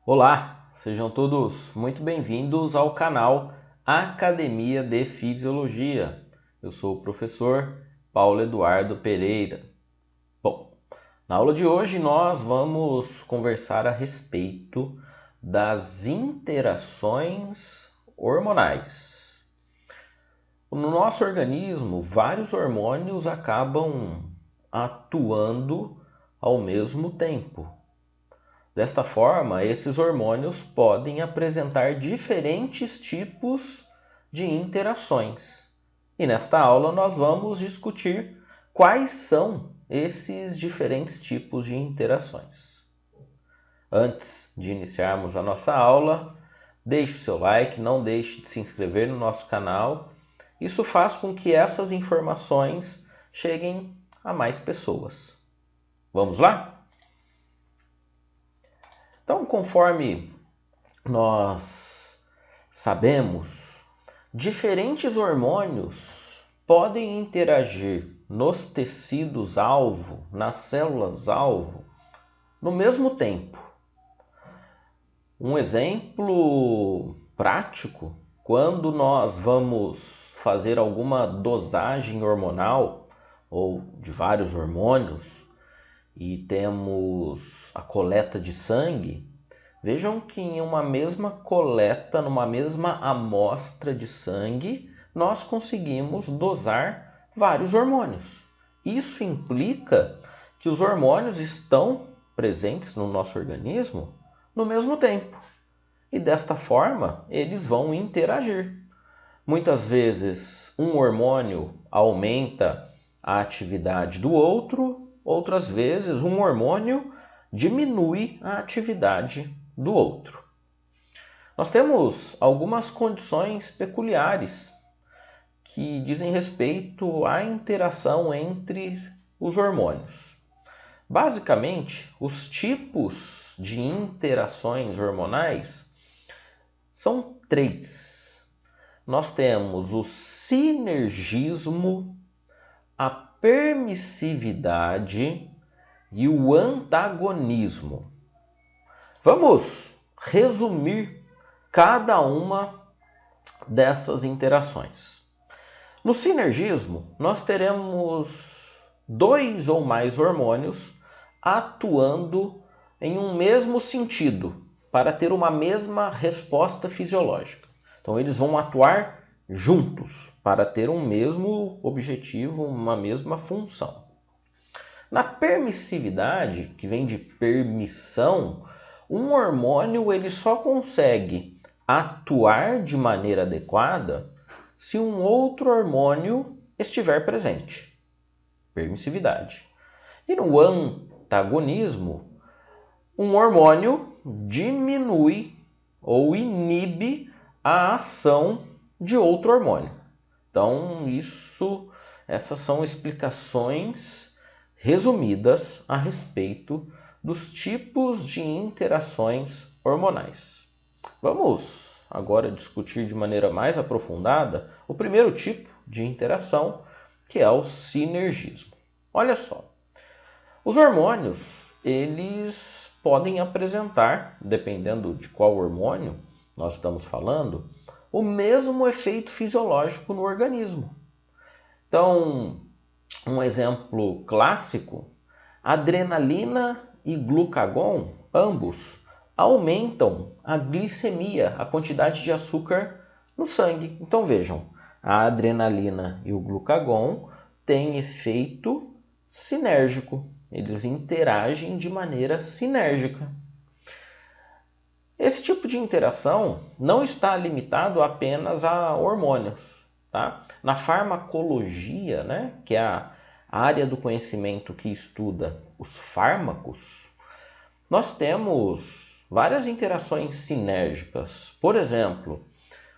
Olá, sejam todos muito bem-vindos ao canal Academia de Fisiologia. Eu sou o professor Paulo Eduardo Pereira. Bom, na aula de hoje nós vamos conversar a respeito das interações hormonais. No nosso organismo, vários hormônios acabam atuando ao mesmo tempo. Desta forma, esses hormônios podem apresentar diferentes tipos de interações. E nesta aula nós vamos discutir quais são esses diferentes tipos de interações. Antes de iniciarmos a nossa aula, deixe o seu like, não deixe de se inscrever no nosso canal. Isso faz com que essas informações cheguem a mais pessoas. Vamos lá? Então, conforme nós sabemos, diferentes hormônios podem interagir nos tecidos-alvo, nas células-alvo, no mesmo tempo. Um exemplo prático, quando nós vamos fazer alguma dosagem hormonal ou de vários hormônios, e temos a coleta de sangue, vejam que em uma mesma coleta, numa mesma amostra de sangue, nós conseguimos dosar vários hormônios. Isso implica que os hormônios estão presentes no nosso organismo no mesmo tempo. E desta forma, eles vão interagir. Muitas vezes, um hormônio aumenta a atividade do outro, outras vezes, um hormônio diminui a atividade do outro. Nós temos algumas condições peculiares que dizem respeito à interação entre os hormônios. Basicamente, os tipos de interações hormonais são três. Nós temos o sinergismo, a permissividade e o antagonismo. Vamos resumir cada uma dessas interações. No sinergismo, nós teremos dois ou mais hormônios atuando em um mesmo sentido para ter uma mesma resposta fisiológica. Então, eles vão atuar juntos para ter um mesmo objetivo, uma mesma função. Na permissividade, que vem de permissão, um hormônio ele só consegue atuar de maneira adequada se um outro hormônio estiver presente. Permissividade. E no antagonismo, um hormônio diminui ou inibe a ação de outro hormônio. Então, essas são explicações resumidas a respeito dos tipos de interações hormonais. Vamos agora discutir de maneira mais aprofundada o primeiro tipo de interação, que é o sinergismo. Olha só, os hormônios, eles podem apresentar, dependendo de qual hormônio nós estamos falando, o mesmo efeito fisiológico no organismo. Então, um exemplo clássico, adrenalina e glucagon, ambos aumentam a glicemia, a quantidade de açúcar no sangue. Então vejam, a adrenalina e o glucagon têm efeito sinérgico, eles interagem de maneira sinérgica. Esse tipo de interação não está limitado apenas a hormônios, tá? Na farmacologia, né, que é a área do conhecimento que estuda os fármacos, nós temos várias interações sinérgicas. Por exemplo,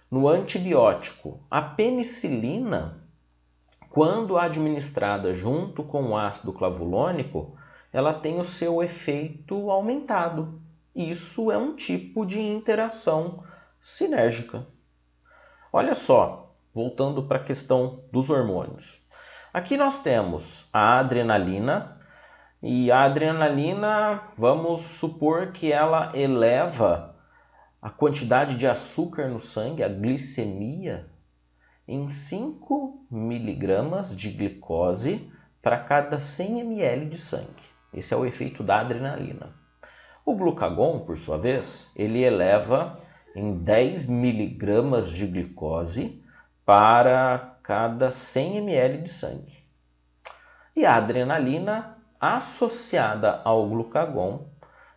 no antibiótico, a penicilina, quando administrada junto com o ácido clavulônico, ela tem o seu efeito aumentado. Isso é um tipo de interação sinérgica. Olha só, voltando para a questão dos hormônios. Aqui nós temos a adrenalina, E a adrenalina, vamos supor que ela eleva a quantidade de açúcar no sangue, a glicemia, em 5 miligramas de glicose para cada 100 ml de sangue. Esse é o efeito da adrenalina. O glucagon, por sua vez, ele eleva em 10 miligramas de glicose para cada 100 ml de sangue. E a adrenalina, associada ao glucagon,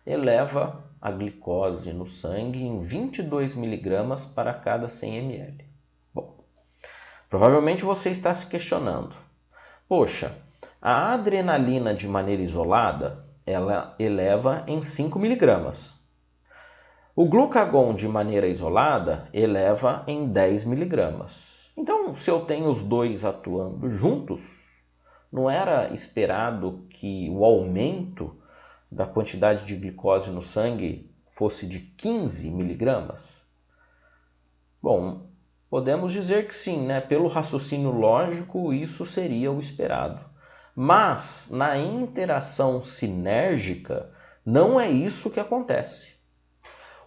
eleva a glicose no sangue em 22 miligramas para cada 100 ml. Bom, provavelmente você está se questionando. Poxa, a adrenalina de maneira isolada, ela eleva em 5 miligramas. O glucagon de maneira isolada eleva em 10 miligramas. Então, se eu tenho os dois atuando juntos, não era esperado que o aumento da quantidade de glicose no sangue fosse de 15 miligramas? Bom, podemos dizer que sim, né? Pelo raciocínio lógico, isso seria o esperado. Mas, na interação sinérgica, não é isso que acontece.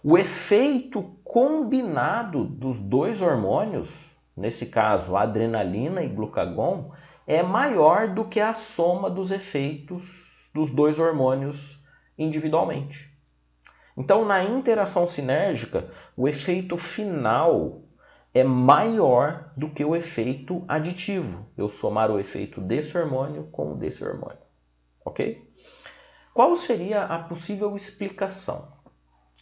O efeito combinado dos dois hormônios, nesse caso adrenalina e glucagon, é maior do que a soma dos efeitos dos dois hormônios individualmente. Então, na interação sinérgica, o efeito final é maior do que o efeito aditivo. Eu somar o efeito desse hormônio com o desse hormônio. Ok? Qual seria a possível explicação?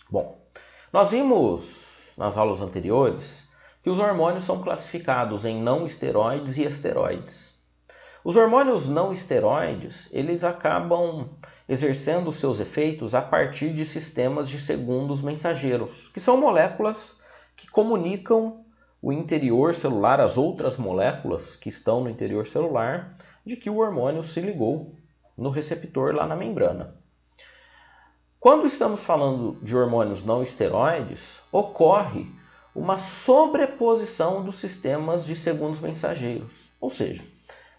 Bom, nós vimos nas aulas anteriores que os hormônios são classificados em não esteroides e esteroides. Os hormônios não esteroides, eles acabam exercendo seus efeitos a partir de sistemas de segundos mensageiros, que são moléculas que comunicam o interior celular, as outras moléculas que estão no interior celular, de que o hormônio se ligou no receptor lá na membrana. Quando estamos falando de hormônios não esteroides, ocorre uma sobreposição dos sistemas de segundos mensageiros. Ou seja,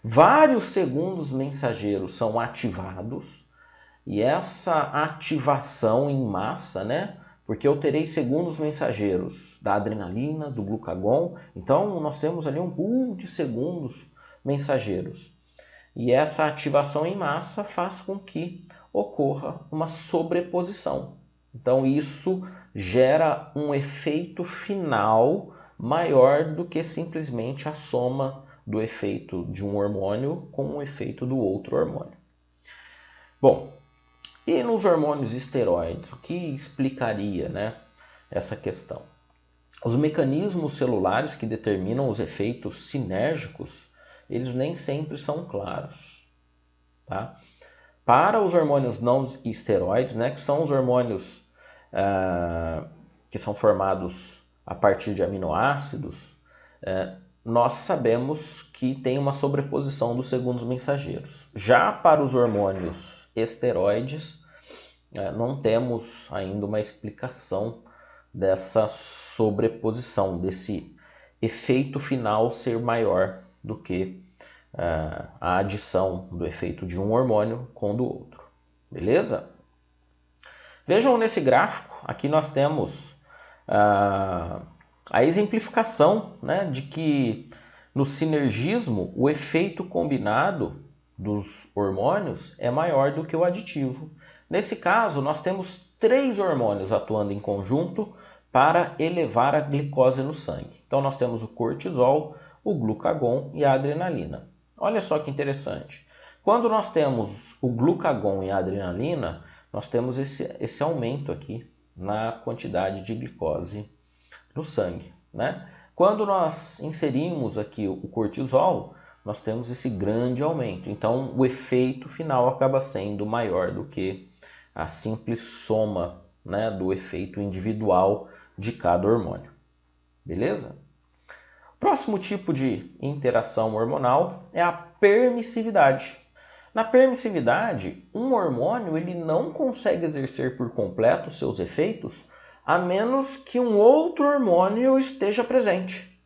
vários segundos mensageiros são ativados e essa ativação em massa, né? Porque eu terei segundos mensageiros da adrenalina, do glucagon, então nós temos ali um pool de segundos mensageiros. E essa ativação em massa faz com que ocorra uma sobreposição. Então isso gera um efeito final maior do que simplesmente a soma do efeito de um hormônio com o efeito do outro hormônio. Bom, e nos hormônios esteroides, o que explicaria, né, essa questão? Os mecanismos celulares que determinam os efeitos sinérgicos, eles nem sempre são claros. Tá? Para os hormônios não esteroides, né, que são os hormônios que são formados a partir de aminoácidos, nós sabemos que tem uma sobreposição dos segundos mensageiros. Já para os hormônios esteroides, não temos ainda uma explicação dessa sobreposição, desse efeito final ser maior do que a adição do efeito de um hormônio com o do outro. Beleza? Vejam nesse gráfico, aqui nós temos a exemplificação, né, de que no sinergismo o efeito combinado dos hormônios é maior do que o aditivo. Nesse caso, nós temos 3 hormônios atuando em conjunto para elevar a glicose no sangue. Então nós temos o cortisol, o glucagon e a adrenalina. Olha só que interessante. Quando nós temos o glucagon e a adrenalina, nós temos esse aumento aqui na quantidade de glicose no sangue, né? Quando nós inserimos aqui o cortisol, nós temos esse grande aumento. Então, o efeito final acaba sendo maior do que a simples soma, né, do efeito individual de cada hormônio. Beleza? O próximo tipo de interação hormonal é a permissividade. Na permissividade, um hormônio ele não consegue exercer por completo seus efeitos a menos que um outro hormônio esteja presente.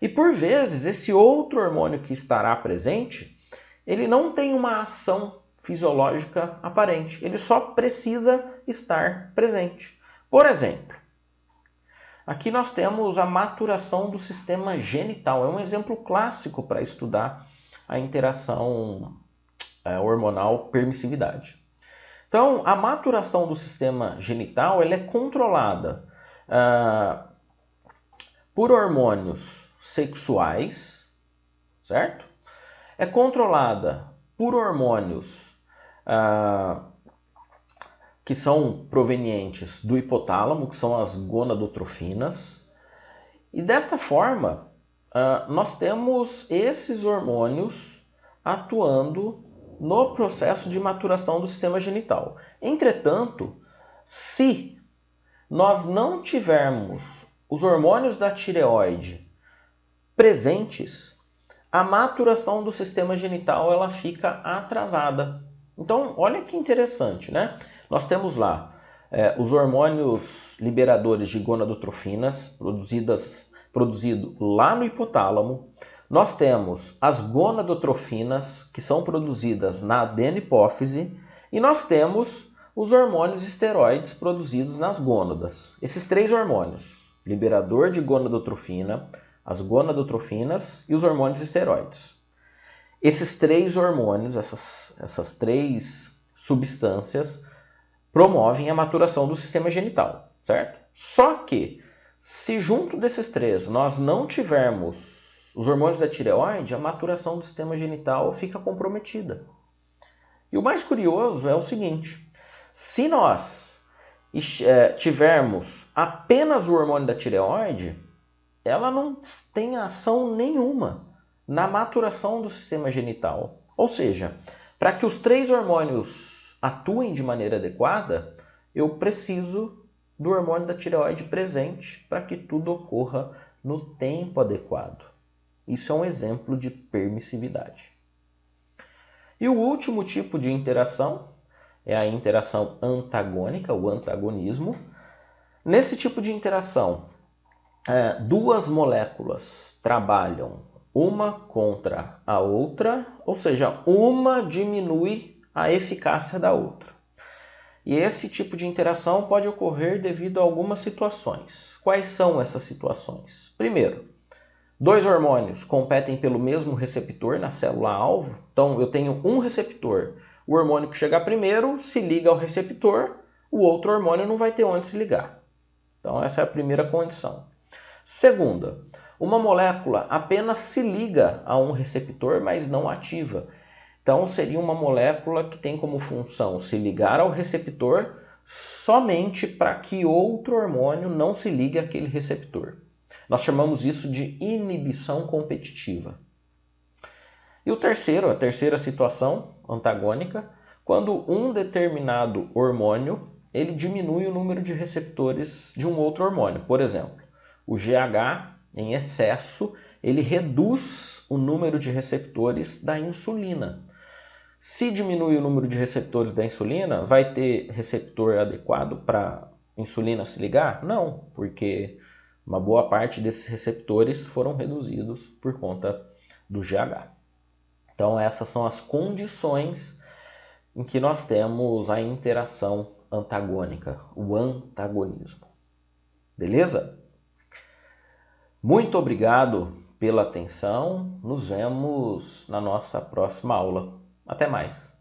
E por vezes, esse outro hormônio que estará presente, ele não tem uma ação fisiológica aparente. Ele só precisa estar presente. Por exemplo, aqui nós temos a maturação do sistema genital. É um exemplo clássico para estudar a interação hormonal permissividade. Então, a maturação do sistema genital ela é controlada por hormônios sexuais, certo? É controlada por hormônios que são provenientes do hipotálamo, que são as gonadotrofinas. E desta forma, nós temos esses hormônios atuando no processo de maturação do sistema genital. Entretanto, se nós não tivermos os hormônios da tireoide presentes, a maturação do sistema genital ela fica atrasada. Então, olha que interessante, né? Nós temos lá os hormônios liberadores de gonadotrofinas produzido lá no hipotálamo. Nós temos as gonadotrofinas, que são produzidas na adenohipófise, e nós temos os hormônios esteroides produzidos nas gônadas. Esses três hormônios, liberador de gonadotrofina, as gonadotrofinas e os hormônios esteroides. Esses três hormônios, essas três substâncias, promovem a maturação do sistema genital, certo? Só que, se junto desses três nós não tivermos os hormônios da tireoide, a maturação do sistema genital fica comprometida. E o mais curioso é o seguinte, se nós tivermos apenas o hormônio da tireoide, ela não tem ação nenhuma na maturação do sistema genital. Ou seja, para que os três hormônios atuem de maneira adequada, eu preciso do hormônio da tireoide presente para que tudo ocorra no tempo adequado. Isso é um exemplo de permissividade. E o último tipo de interação é a interação antagônica, o antagonismo. Nesse tipo de interação, duas moléculas trabalham uma contra a outra, ou seja, uma diminui a eficácia da outra. E esse tipo de interação pode ocorrer devido a algumas situações. Quais são essas situações? Primeiro, dois hormônios competem pelo mesmo receptor na célula-alvo. Então, eu tenho um receptor. O hormônio que chegar primeiro se liga ao receptor, o outro hormônio não vai ter onde se ligar. Então, essa é a primeira condição. Segunda, uma molécula apenas se liga a um receptor, mas não ativa. Então, seria uma molécula que tem como função se ligar ao receptor somente para que outro hormônio não se ligue àquele receptor. Nós chamamos isso de inibição competitiva. E a terceira situação antagônica, quando um determinado hormônio ele diminui o número de receptores de um outro hormônio. Por exemplo, o GH em excesso, ele reduz o número de receptores da insulina. Se diminui o número de receptores da insulina, vai ter receptor adequado para a insulina se ligar? Não, porque uma boa parte desses receptores foram reduzidos por conta do GH. Então essas são as condições em que nós temos a interação antagônica, o antagonismo. Beleza? Muito obrigado pela atenção. Nos vemos na nossa próxima aula. Até mais!